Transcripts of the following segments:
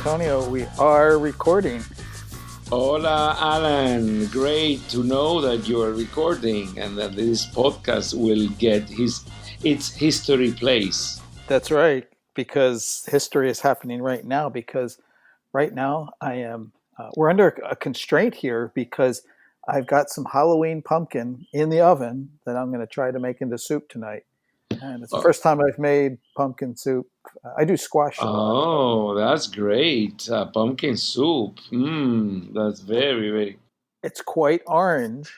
Antonio. We are recording. Hola, Alan. Great to know that you are recording and that this podcast will get its history place. That's right, because history is happening right now. Because right now I am. We're under a constraint here because I've got some Halloween pumpkin in the oven that I'm going to try to make into soup tonight. And it's the Oh, first time I've made pumpkin soup. I do squash a lot, but oh, that's great. Pumpkin soup. That's very, it's quite orange.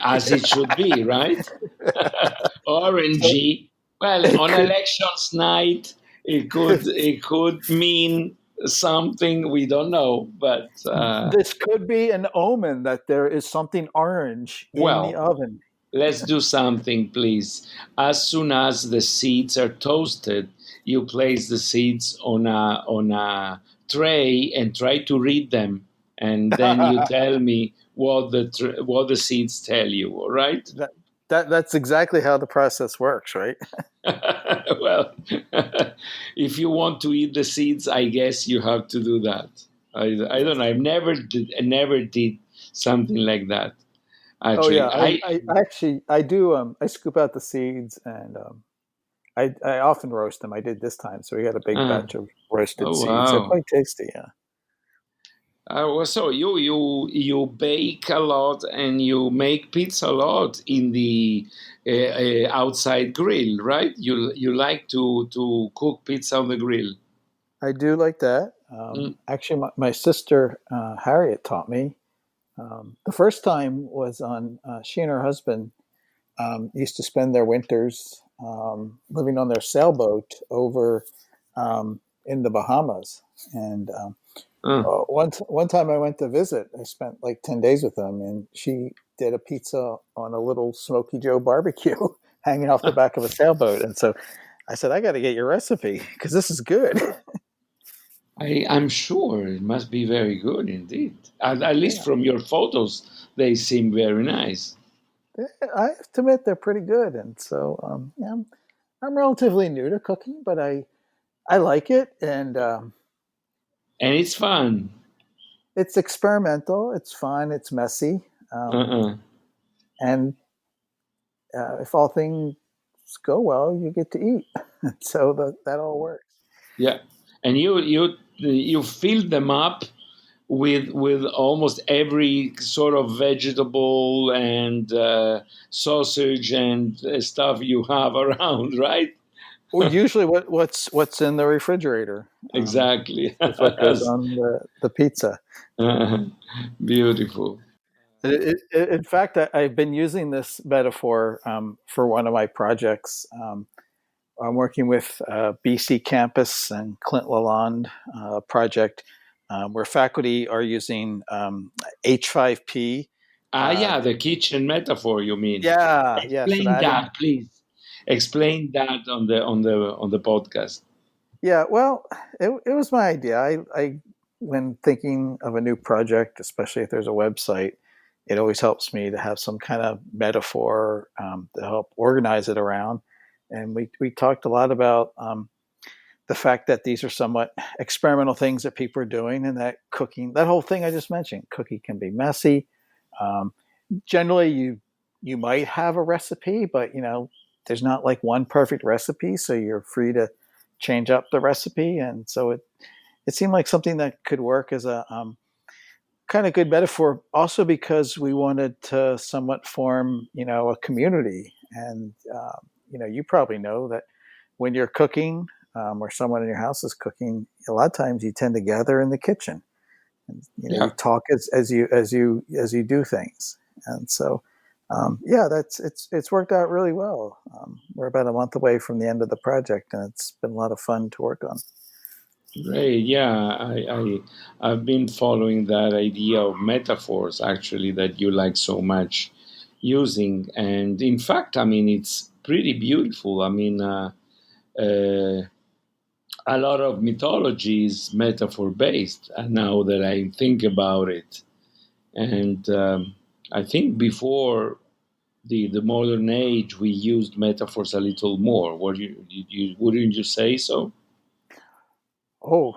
as it should be, right? So Orangey. Well, it on could elections night, it could mean something we don't know, but this could be an omen that there is something orange in the well. oven. Let's do something, please. As soon as the seeds are toasted, you place the seeds on a tray and try to read them, and then you tell me what the seeds tell you. All right? that that's exactly how the process works, right? Well, if you want to eat the seeds, I guess you have to do that. I don't Yes. know. I never did something like that. Oh yeah, Actually, I actually I do I scoop out the seeds and I often roast them. I did this time, so we got a big uh, batch of roasted oh seeds. They're wow. quite tasty. Yeah, So you bake a lot and you make pizza a lot in the outside grill, right? You like to cook pizza on the grill. I do like that. Mm. Actually, my sister Harriet taught me. The first time was on she and her husband used to spend their winters living on their sailboat over in the Bahamas. And Uh, one time I went to visit, I spent like 10 days with them, and she did a pizza on a little Smoky Joe barbecue hanging off the back of a sailboat. And so I said, I got to get your recipe because this is good. I'm sure it must be very good indeed. At least Yeah. from your photos, they seem very nice, I have to admit they're pretty good. And so yeah, I'm relatively new to cooking, but I like it. And and it's fun. it's experimental. It's fun. It's messy. Uh-uh. And if all things go well, you get to eat. So that all works. Yeah, and you fill them up with almost every sort of vegetable and sausage and stuff you have around, right? Well, usually, what's in the refrigerator Exactly. is what goes on the pizza. Beautiful. In fact, I've been using this metaphor for one of my projects. I'm working with BC Campus and Clint Lalonde project where faculty are using H5P. Yeah, the kitchen metaphor, you mean? Yeah. So Explain that that, please. Explain that on the podcast. yeah, well, it was my idea. I when thinking of a new project, especially if there's a website, it always helps me to have some kind of metaphor to help organize it around. And we talked a lot about the fact that these are somewhat experimental things that people are doing, and that cooking, that whole thing I just mentioned, cooking can be messy. Um, Generally, you might have a recipe, but there's not like one perfect recipe, so you're free to change up the recipe. And so it seemed like something that could work as a kind of good metaphor, also because we wanted to somewhat form a community. And you probably know that when you're cooking or someone in your house is cooking, a lot of times you tend to gather in the kitchen and you Yeah. talk as you do things. And so yeah, that's it's worked out really well. We're about a month away from the end of the project, and it's been a lot of fun to work on. Great. Yeah, I've been following that idea of metaphors actually that you like so much using, and in fact, I mean it's pretty beautiful. I mean, uh, a lot of mythology is metaphor based. Now that I think about it, and I think before the modern age, we used metaphors a little more. Wouldn't you say so? Oh,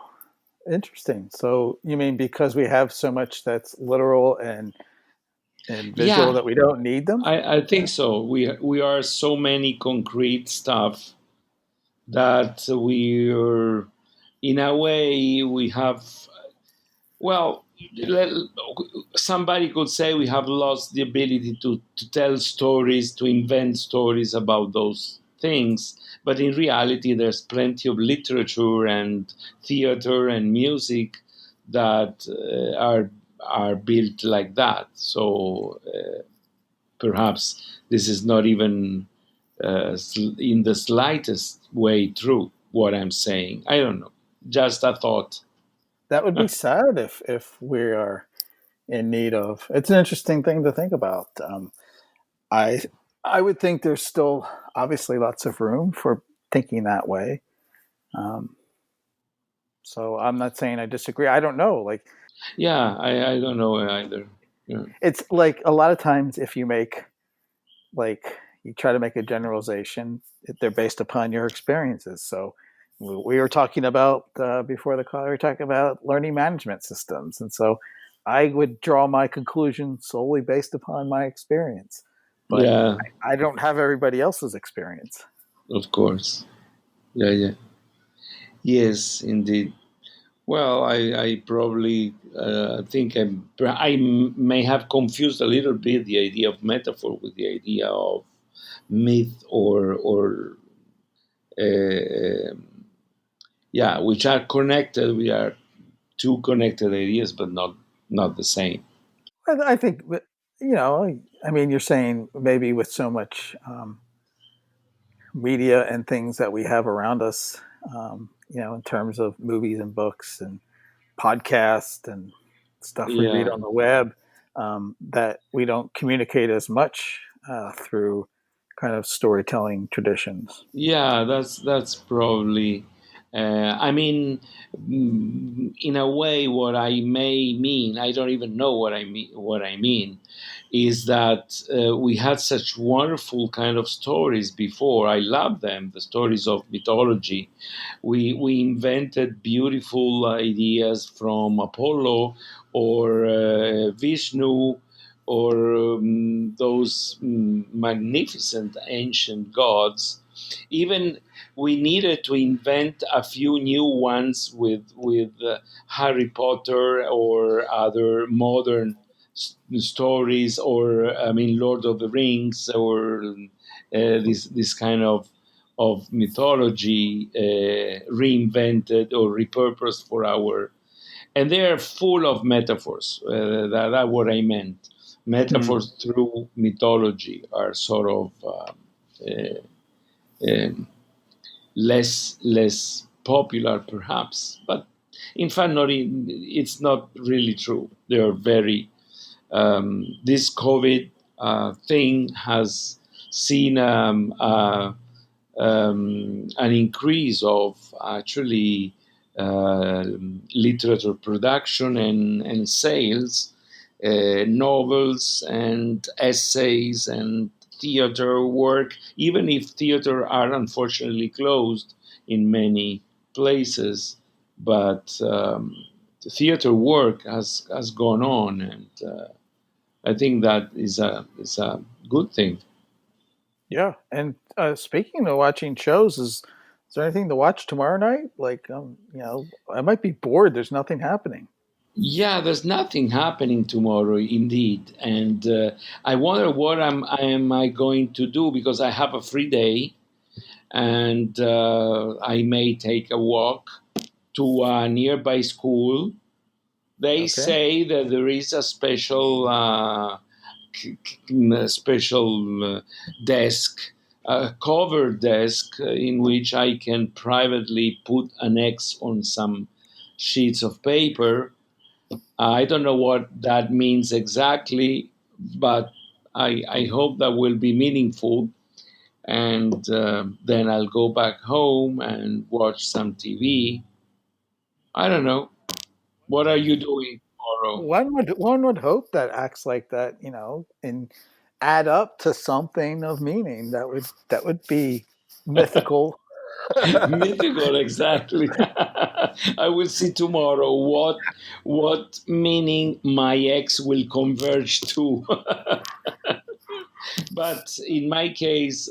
Interesting. So you mean because we have so much that's literal and visual Yeah, that we don't need them? I think Yeah. so. We are so many concrete stuff that we're, in a way, we have, well, somebody could say we have lost the ability to tell stories, to invent stories about those things. But in reality, there's plenty of literature and theater and music that are built like that. So perhaps this is not even in the slightest way true what I'm saying. I don't know. Just a thought. That would be sad if we are in need of. It's an interesting thing to think about. I I would think there's still obviously lots of room for thinking that way. Um, so I'm not saying I disagree. I don't know. Like Yeah, I don't know either. Yeah. it's like a lot of times if you make like you try to make a generalization, they're based upon your experiences. So we were talking about before the call. We were talking about learning management systems, and so I would draw my conclusion solely based upon my experience, but Yeah, I don't have everybody else's experience. of course. Yeah, yeah. Yes, indeed. Well, I probably think may have confused a little bit the idea of metaphor with the idea of myth or yeah, which are connected. We are two connected ideas, but not the same. I think, you know, I mean, you're saying maybe with so much media and things that we have around us, you know, in terms of movies and books and podcasts and stuff we read Yeah, on the web, that we don't communicate as much through kind of storytelling traditions. yeah, that's probably. I mean, in a way, what I may mean, I don't even know what I mean. What I mean is that we had such wonderful kind of stories before. I love them, the stories of mythology. We invented beautiful ideas from Apollo or Vishnu or those magnificent ancient gods. Even we needed to invent a few new ones with Harry Potter or other modern stories, or I mean Lord of the Rings, or this kind of mythology reinvented or repurposed for our, and they are full of metaphors. That's what I meant. Hmm. Metaphors through mythology are sort of uh, um, less popular, perhaps, but in fact, it's not really true. They are very. This COVID thing has seen an increase of actually uh, literature production and sales, novels and essays and theater work, even if theater are unfortunately closed in many places. But the theater work has gone on, and I think that is a good thing. Yeah, and speaking of watching shows, is there anything to watch tomorrow night? Like, you know, I might be bored. There's nothing happening. Yeah, there's nothing happening tomorrow, indeed, and I wonder what am I going to do, because I have a free day, and I may take a walk to a nearby school. They Okay. say that there is a special desk, a cover desk, in which I can privately put an X on some sheets of paper. I don't know what that means exactly, but I hope that will be meaningful. And then I'll go back home and watch some TV. I don't know. What are you doing tomorrow? One would hope that acts like that, you know, and add up to something of meaning that would be mythical. Mythical, exactly. I will see tomorrow what meaning my ex will converge to. But in my case,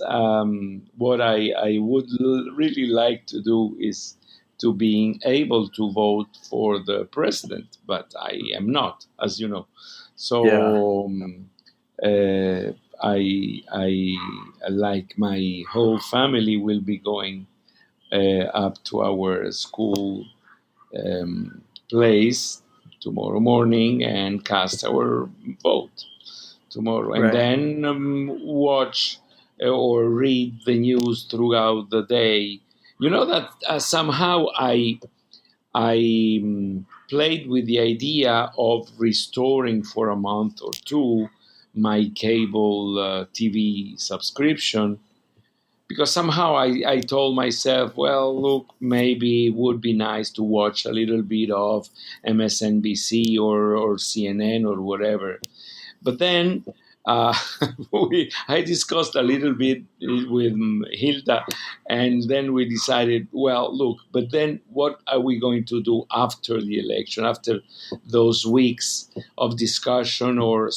what I would really like to do is to being able to vote for the president, but I am not, as you know. Yeah, So uh, I like my whole family will be going up to our school um, place tomorrow morning and cast our vote tomorrow, and right. then watch or read the news throughout the day. You know that somehow I played with the idea of restoring for a month or two my cable TV subscription, because somehow I told myself, well, look, maybe it would be nice to watch a little bit of MSNBC or CNN or whatever. But then uh, I discussed a little bit with Hilda, and then we decided, well, look, but then what are we going to do after the election, after those weeks of discussion, or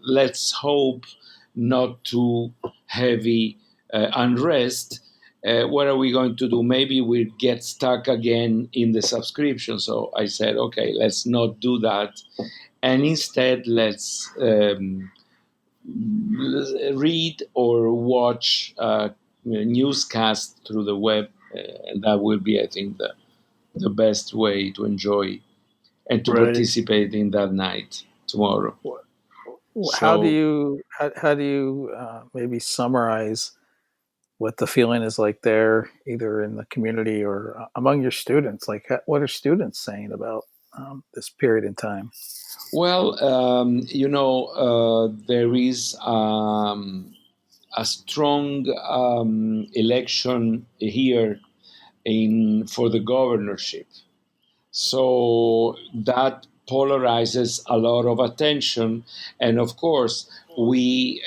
let's hope not too heavy unrest? What are we going to do? Maybe we get stuck again in the subscription. So I said, okay, let's not do that, and instead let's read or watch newscasts through the web. And that will be, I think, the best way to enjoy and to Right. participate in that night tomorrow. How do So, you how do you maybe summarize what the feeling is like there, either in the community or among your students? Like, what are students saying about this period in time? well, there is a strong election here in for the governorship. So that polarizes a lot of attention. And of course,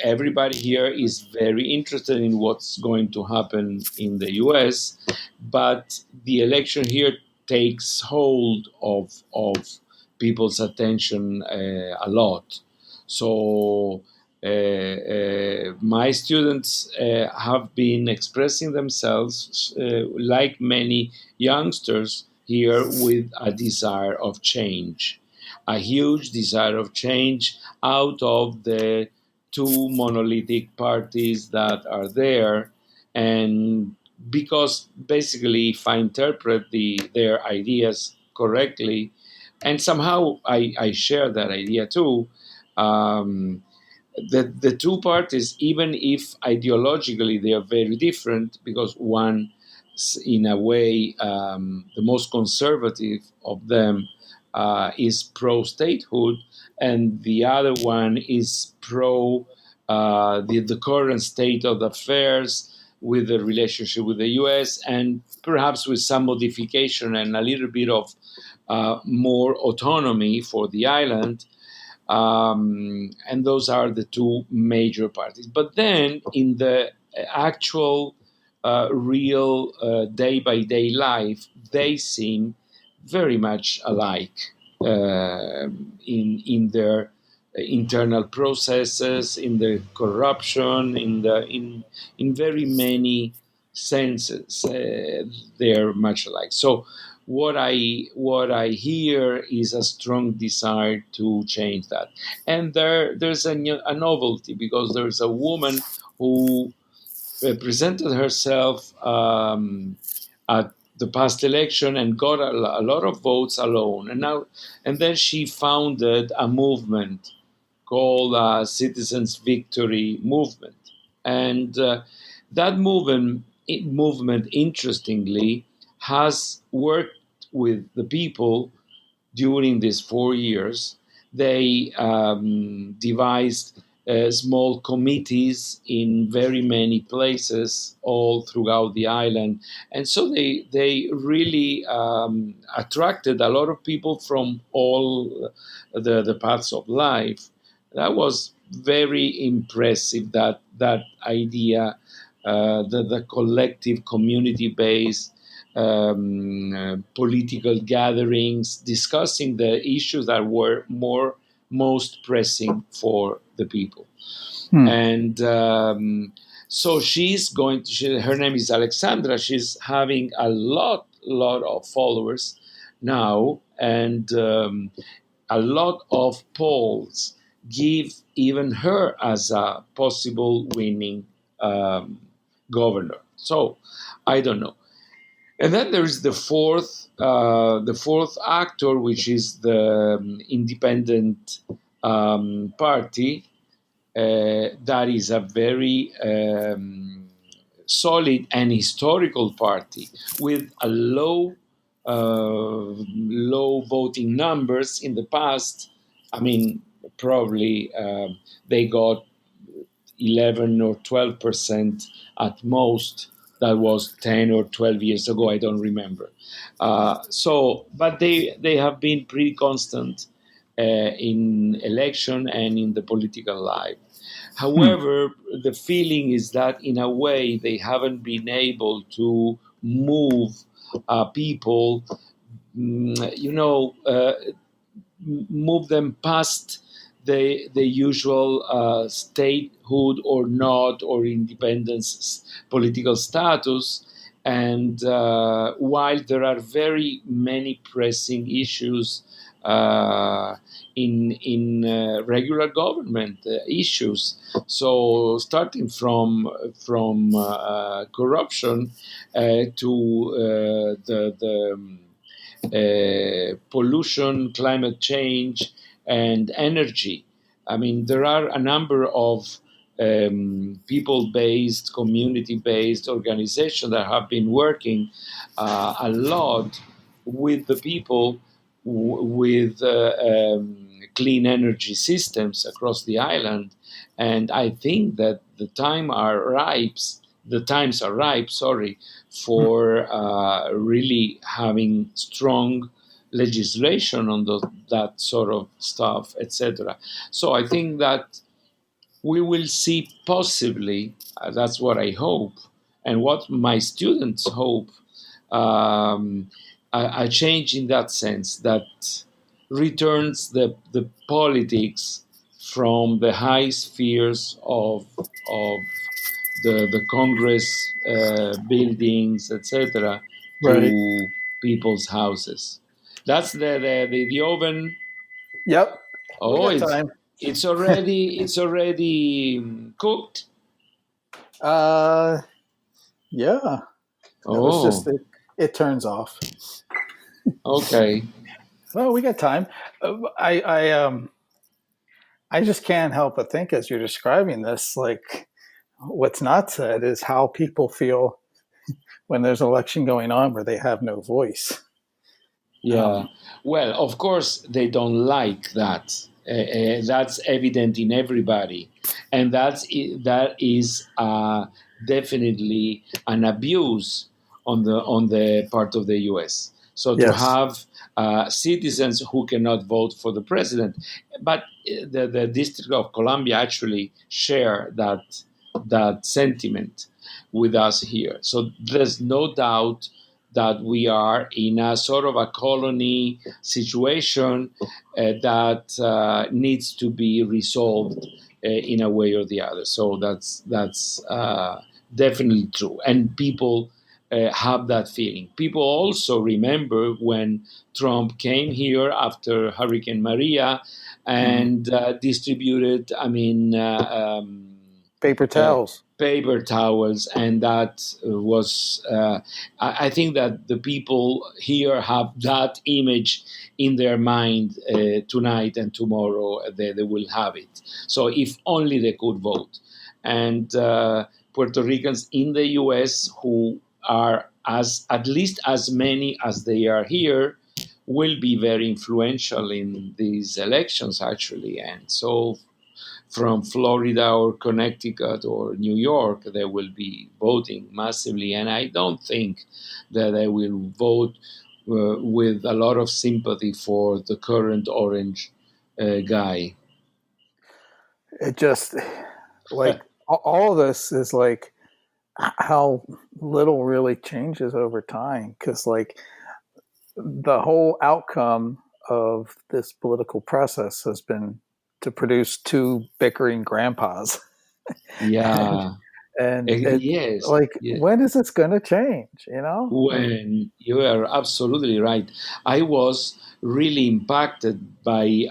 everybody here is very interested in what's going to happen in the US, but the election here takes hold of people's attention a lot. So my students have been expressing themselves like many youngsters here with a desire of change, a huge desire of change out of the two monolithic parties that are there. And because basically, if I interpret their ideas correctly, and somehow I share that idea too, um, the two parties, even if ideologically they are very different, because one, in a way, the most conservative of them is pro statehood, and the other one is pro the current state of affairs with the relationship with the US, and perhaps with some modification and a little bit of more autonomy for the island. And those are the two major parties. But then, in the actual, real day by day life, they seem very much alike in their internal processes, in the corruption, in very many senses. They're much alike. So what I hear is a strong desire to change that, and there's a novelty, because there's a woman who presented herself at the past election and got a lot of votes alone, and then she founded a movement called Citizens Victory Movement, and that movement, interestingly, has worked with the people during these 4 years. They devised small committees in very many places all throughout the island. And so they really attracted a lot of people from all the paths of life. That was very impressive, that idea the collective community based political gatherings discussing the issues that were most pressing for the people. Hmm. And so her name is Alexandra. She's having a lot of followers now, and a lot of polls give even her as a possible winning um, governor. So I don't know. And then there is the fourth actor, which is the independent party. That is a very solid and historical party with a low voting numbers in the past. I mean, probably they got 11 or 12% at most. That was 10 or 12 years ago. I don't remember. But they have been pretty constant in election and in the political life. Hmm. However, the feeling is that in a way they haven't been able to move people, move them past the usual statehood or not or independence political status. And while there are very many pressing issues in regular government issues, so starting from corruption to the pollution, climate change, and energy. I mean, there are a number of people-based, community-based organizations that have been working a lot with the people with clean energy systems across the island, and I think that the times are ripe. Sorry, Hmm. for really having strong legislation on that sort of stuff, etc. So I think that we will see possibly, that's what I hope, and what my students hope, um, a change in that sense that returns the politics from the high spheres of the Congress buildings, etc., Right. to people's houses. That's the oven. Yep. We Oh, got time. it's already cooked. Uh, yeah. That was just Oh, it. It turns off. okay. Well, we got time. I just can't help but think as you're describing this, like what's not said is how people feel when there's an election going on where they have no voice. Yeah. Um, Well, of course, they don't like that. That's evident in everybody, and that is definitely an abuse on the part of the U.S. So to yes. have citizens who cannot vote for the president, but the District of Columbia actually share that sentiment with us here. So there's no doubt that we are in a sort of a colony situation that needs to be resolved in a way or the other. So that's definitely true, and people have that feeling. People also remember when Trump came here after Hurricane Maria Hmm. and distributed, Paper uh, towels. paper towels, and that was. I think that the people here have that image in their mind tonight and tomorrow. They will have it. So if only they could vote, and Puerto Ricans in the U.S. who are as at least as many as they are here will be very influential in these elections actually, and so from Florida or Connecticut or New York, they will be voting massively. And I don't think that they will vote with a lot of sympathy for the current orange guy. It just like all of this is like how little really changes over time. Because like the whole outcome of this political process has been to produce two bickering grandpas, and Yeah. it Yes. like Yeah. when is this going to change? You know, like When you are absolutely right. I was really impacted by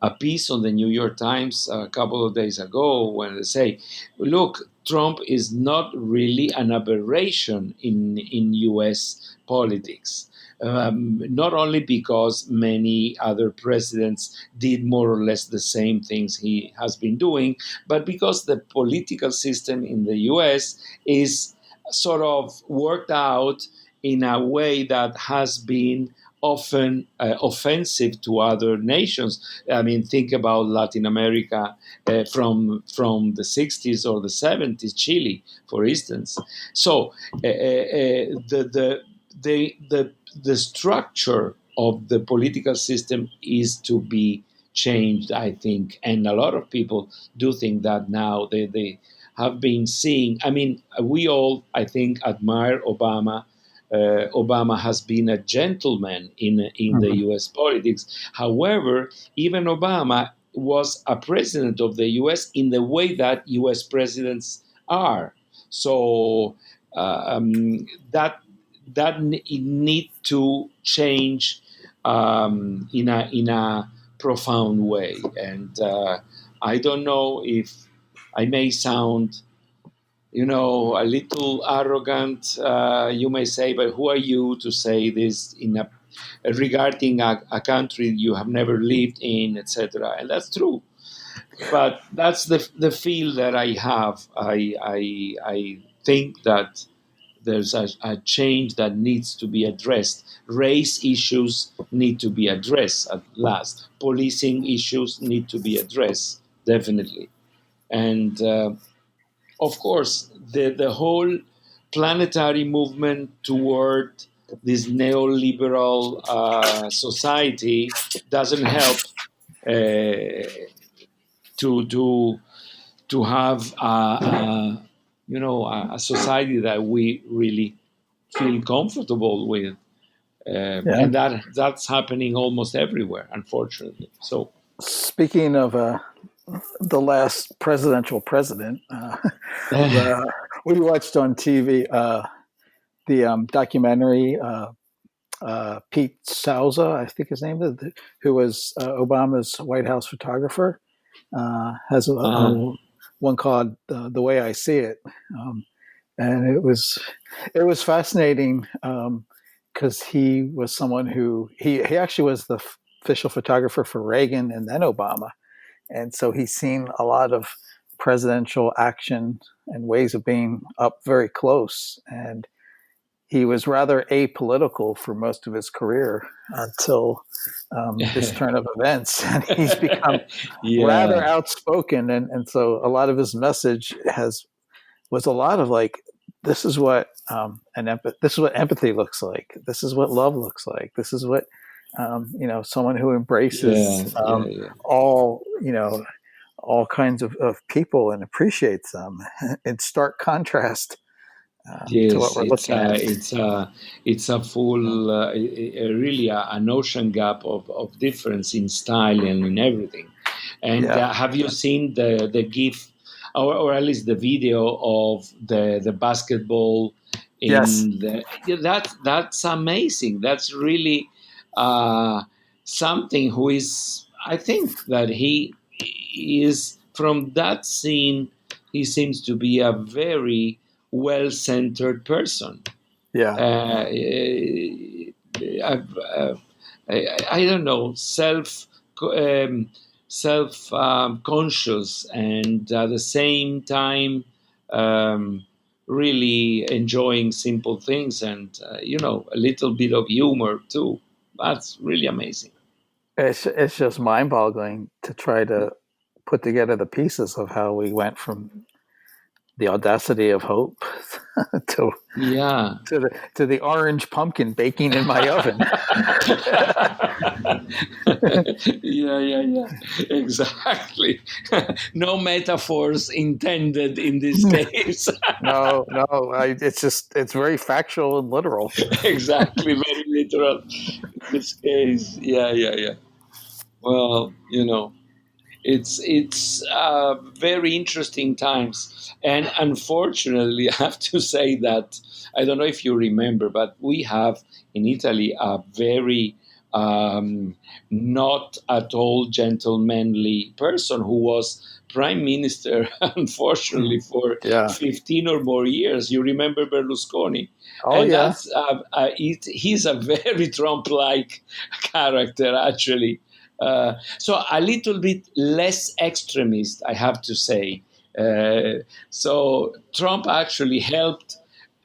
a piece on the New York Times a couple of days ago when they say, look, Trump is not really an aberration in US politics. Not only because many other presidents did more or less the same things he has been doing, but because the political system in the US is sort of worked out in a way that has been often offensive to other nations. I mean, think about Latin America from the 60s or the 70s, Chile, for instance. So the structure of the political system is to be changed, I think, and a lot of people do think that now. They have been seeing. I mean, we all, I think, admire Obama. Obama has been a gentleman in the mhm. U.S. politics. However, even Obama was a president of the U.S. in the way that U.S. presidents are. So that need to change in a profound way, and I don't know if I may sound, a little arrogant. You may say, but who are you to say this regarding a country you have never lived in, etc. And that's true. But that's the feel that I have. I think that there's a change that needs to be addressed. Race issues need to be addressed at last. Policing issues need to be addressed, definitely. And of course, the whole planetary movement toward this neoliberal society doesn't help to to have a society that we really feel comfortable with, Yeah. and that's happening almost everywhere, unfortunately. So, Speaking of the last presidential president, the we watched on TV the documentary. Pete Souza, I think his name is, who was Obama's White House photographer, has uh, one called "The Way I See It," and it was fascinating because he was someone who he actually was the official photographer for Reagan and then Obama, and so he's seen a lot of presidential action and ways of being up very close. And he was rather apolitical for most of his career until this turn of events. And he's become rather yeah, outspoken. And so a lot of his message was a lot of like, this is what this is what empathy looks like. This is what love looks like. This is what someone who embraces yeah, yeah, yeah. all all kinds of people and appreciates them in stark contrast to what Yes, we're it's looking a at. it's a it's a full really an ocean gap of difference in style and in everything. And Yeah. have you seen the GIF, or at least the video of the basketball Yes. in the yeah, that's amazing. That's really uh, something. Who is, I think that he is from that scene. He seems to be a very well-centered person. Yeah. I don't know, um, self conscious, and at the same time, um, really enjoying simple things, and a little bit of humor too. That's really amazing. It's just mind boggling to try to put together the pieces of how we went from the Audacity of Hope to Yeah. the orange pumpkin baking in my oven. Yeah, yeah, yeah. Exactly. No metaphors intended in this case. No, no, it's very factual and literal. Exactly. Very literal in this case. Yeah, yeah, yeah. Well, it's very interesting times, and unfortunately, I have to say that I don't know if you remember, but we have in Italy a very um, not at all gentlemanly person who was prime minister, unfortunately, for Yeah. 15 or more years. You remember Berlusconi, Oh and yeah. he's a very Trump-like character, actually. So a little bit less extremist, I have to say. So Trump actually helped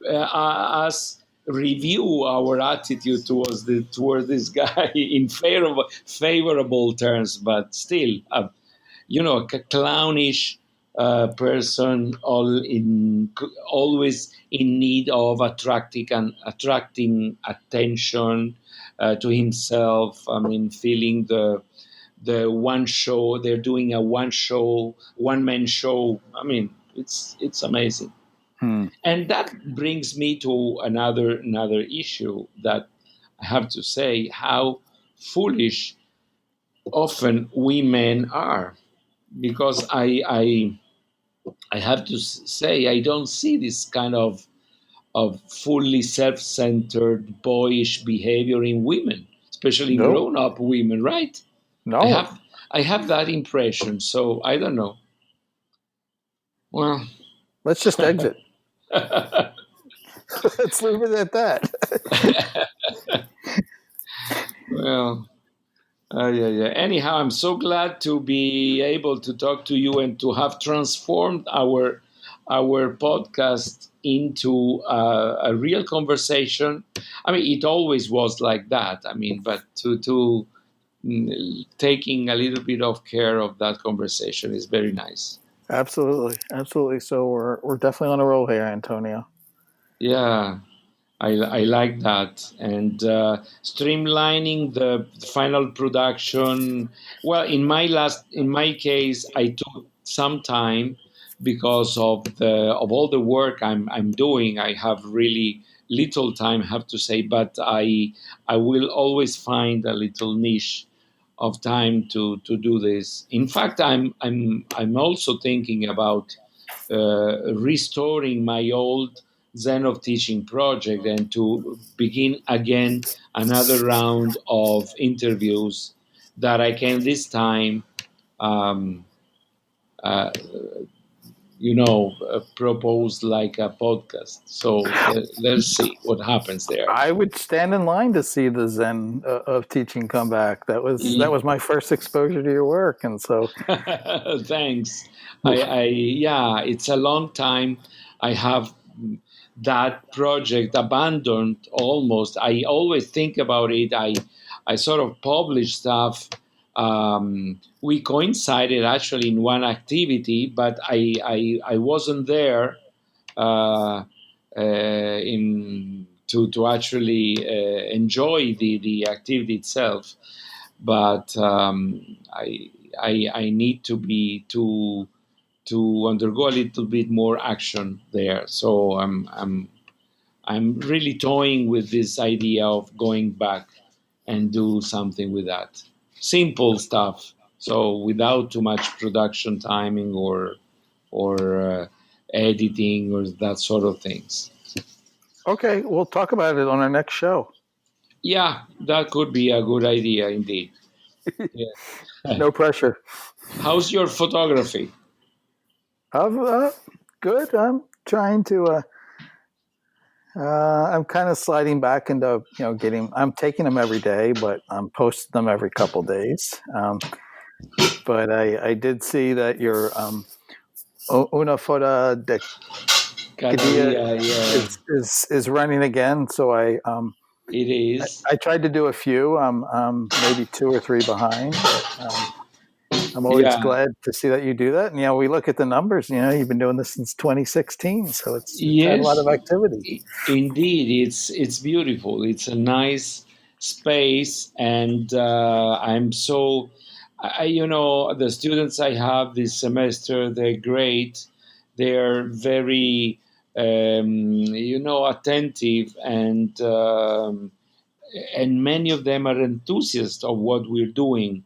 us review our attitude toward this guy in favorable terms, but still, a clownish person, always in need of attracting attention to himself. I mean, feeling the one show they're doing, a one man show. I mean, it's amazing. Hmm. And that brings me to another issue that I have to say, how foolish often we men are, because I have to say, I don't see this kind of fully self-centered boyish behavior in women, especially in Nope. grown-up women, right? I No. have I have that impression. So I don't know. Well, Let's just exit. Let's leave it at that. well, yeah, yeah. Anyhow, I'm so glad to be able to talk to you and to have transformed our podcast into a real conversation. I mean, it always was like that. I mean, but to taking a little bit of care of that conversation is very nice. Absolutely, absolutely. So we're definitely on a roll here, Antonio. Yeah. I like that. And streamlining the final production. Well, in my case, I took some time because of all the work I'm doing. I have really little time, I have to say, but I will always find a little niche of time to do this. In fact, I'm also thinking about restoring my old Zen of Teaching project and to begin again another round of interviews that I can this time, um, uh, propose like a podcast. So let's see what happens there. I would stand in line to see the Zen of teaching come back. That was my first exposure to your work, and so Thanks. Yeah, it's a long time. I have that project abandoned almost. I always think about it. I sort of publish stuff. We coincided actually in one activity, but I wasn't there in to actually enjoy the activity itself. But I need to undergo a little bit more action there. So I'm really toying with this idea of going back and do something with that. Simple stuff. So without too much production timing or editing or that sort of things. okay, we'll talk about it on our next show. Yeah, that could be a good idea indeed. Yeah. No pressure. How's your photography? I'm good. I'm trying to. I'm kind of sliding back into getting. I'm taking them every day, but I'm posting them every couple days. But I did see that your una foto de Cada Kadia día, yeah, is running again. So it is. I tried to do a few. Maybe two or three behind, but I'm always Yeah. glad to see that you do that. And we look at the numbers. You've been doing this since 2016, so it's had a lot Yes, of activity. indeed, it's beautiful. It's a nice space, and I'm so, the students I have this semester, they're great. They're very, attentive, and many of them are enthusiasts of what we're doing.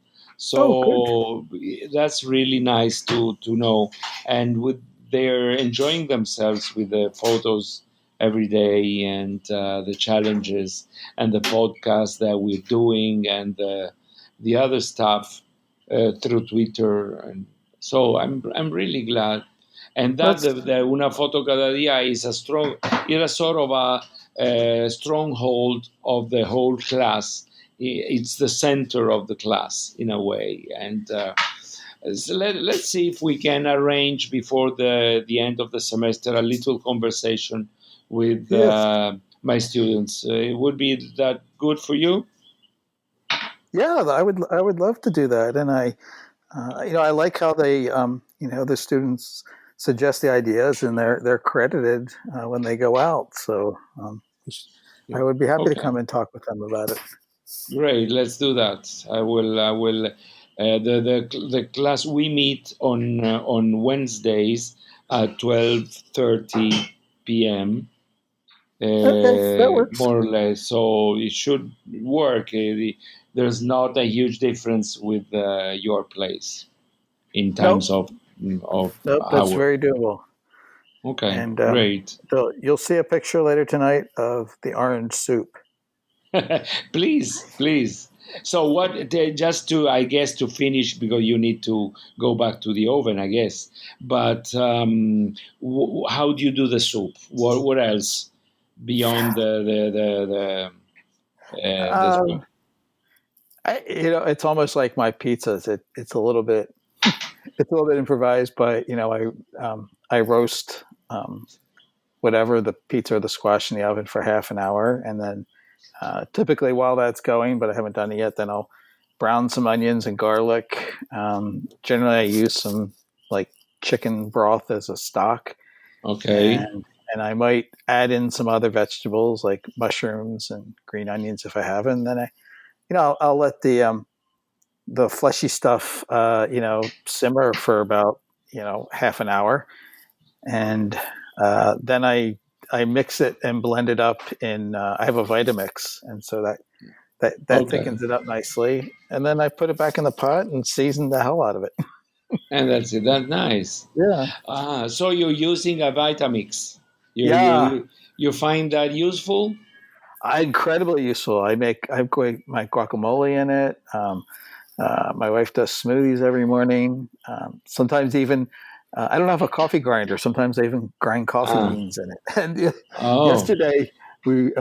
Oh, good. So that's really nice to know. And they're enjoying themselves with the photos every day, and the challenges, and the podcast that we're doing, and the other stuff through Twitter. And so I'm really glad. And that That's the Una Foto Cada Dia is a sort of a stronghold of the whole class. It's the center of the class in a way. And so let's see if we can arrange before the end of the semester a little conversation with yes, my students. It would be that good for you? yeah. I would love to do that, and I like how they the students suggest the ideas, and they're credited when they go out. So I would be happy to Okay. come and talk with them about it. Great, let's do that. I will. I will. The class we meet on Wednesdays at 12:30 p.m. Okay, that works. More or less. So it should work. There's not a huge difference with your place in Nope, terms of nope. That's hour. very doable. Okay, And great. you'll see a picture later tonight of the orange soup. Please, please. So what? Just to, I guess, to finish because you need to go back to the oven, I guess. But how do you do the soup? What else beyond the Um, it's almost like my pizzas. It's a little bit improvised, but I roast whatever the pizza or the squash in the oven for half an hour, and then typically while that's going, but I haven't done it yet, then I'll brown some onions and garlic. Generally, I use some like chicken broth as a stock, Okay, and I might add in some other vegetables like mushrooms and green onions if I have it. And then I'll let the fleshy stuff simmer for about half an hour, and then I mix it and blend it up in. I have a Vitamix, and so that okay, thickens it up nicely. And then I put it back in the pot and season the hell out of it. and that's it. That's nice. Yeah, So you're using a Vitamix. You you yeah, you you find that useful? incredibly useful. I put my guacamole in it. My wife does smoothies every morning. Sometimes even I don't have a coffee grinder. Sometimes I even grind coffee Ah, beans in it. And oh, yesterday we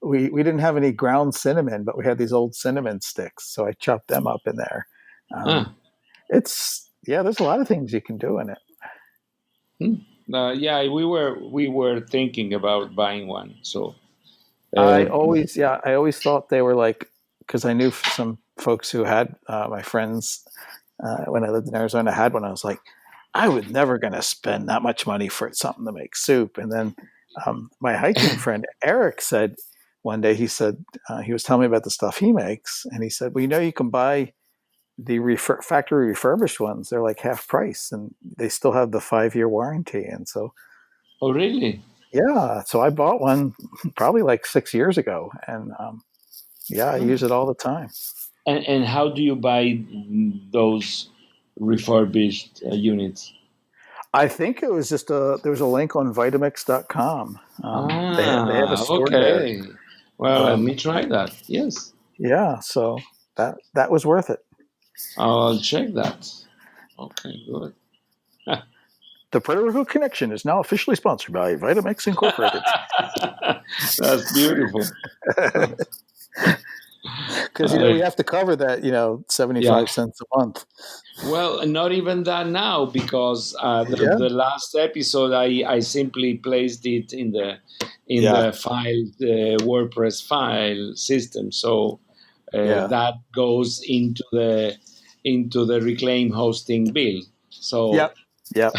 we didn't have any ground cinnamon, but we had these old cinnamon sticks, so I chopped them up in there. Um, ah. it's yeah, there's a lot of things you can do in it. Hmm. Yeah, we were thinking about buying one. So uh, I always thought they were like because I knew some folks who had my friends when I lived in Arizona had one. I was like, I was never going to spend that much money for something to make soup. And then my hiking friend Eric said one day he was telling me about the stuff he makes, and he said, well, you can buy the factory refurbished ones. They're like half price, and they still have the 5-year warranty. And so oh really? yeah, so I bought one probably like 6 years ago, and yeah, I use Hmm. it all the time. And how do you buy those refurbished units? I think it was just there was a link on Vitamix.com. They have a store there. Okay. Well, let Um, me try that. Yes, yeah, so that was worth it. I'll check that. Okay, good. The Puerto Rico Connection is now officially sponsored by Vitamix Incorporated. That's beautiful. Because we I, have to cover that 75 yeah. cents a month. Well, not even that now because Yeah, the last episode I simply placed it in yeah, the file WordPress file system, so yeah. that goes into the into the Reclaim hosting bill. So Yep. Yep.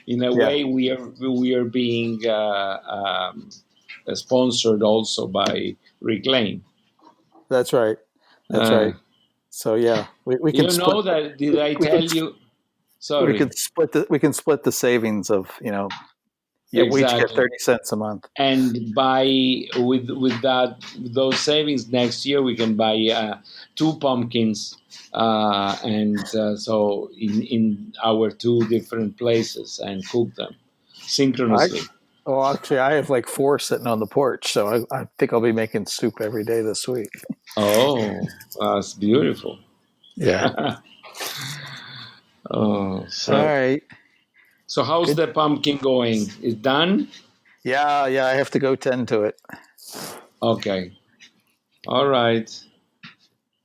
in a Yeah. way, we are being sponsored also by Reclaim. That's right. That's Uh, right. So yeah, we can you split know that? Did we, I we can tell you? we Sorry. can split the savings of we each get Exactly. 30 cents a month. And buy with those savings next year, we can buy two pumpkins, and so in our two different places and cook them I synchronously. actually I have like four sitting on the porch, so I think I'll be making soup every day this week. Oh, that's beautiful. Yeah. Oh, All right. so how's Good. the pumpkin going? Is done? Yeah, yeah. I have to go tend to it. Okay. All right.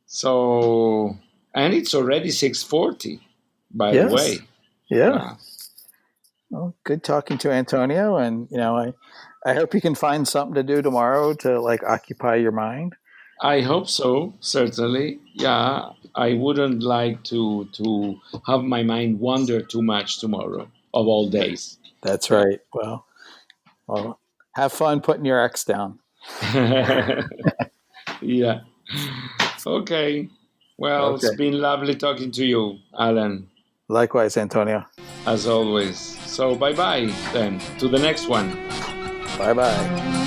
So, and it's already 6:40, by the Yes. way. Yeah. Wow. Well, good talking to Antonio, and I hope you can find something to do tomorrow to like occupy your mind. I hope so, certainly. Yeah, I wouldn't like to have my mind wander too much tomorrow of all days. That's Yeah. right. Well, have fun putting your ex down. Yeah. Okay. Well, it's Okay. been lovely talking to you, Alan, Likewise, Antonio. as always. So bye bye then. To the next one. Bye bye.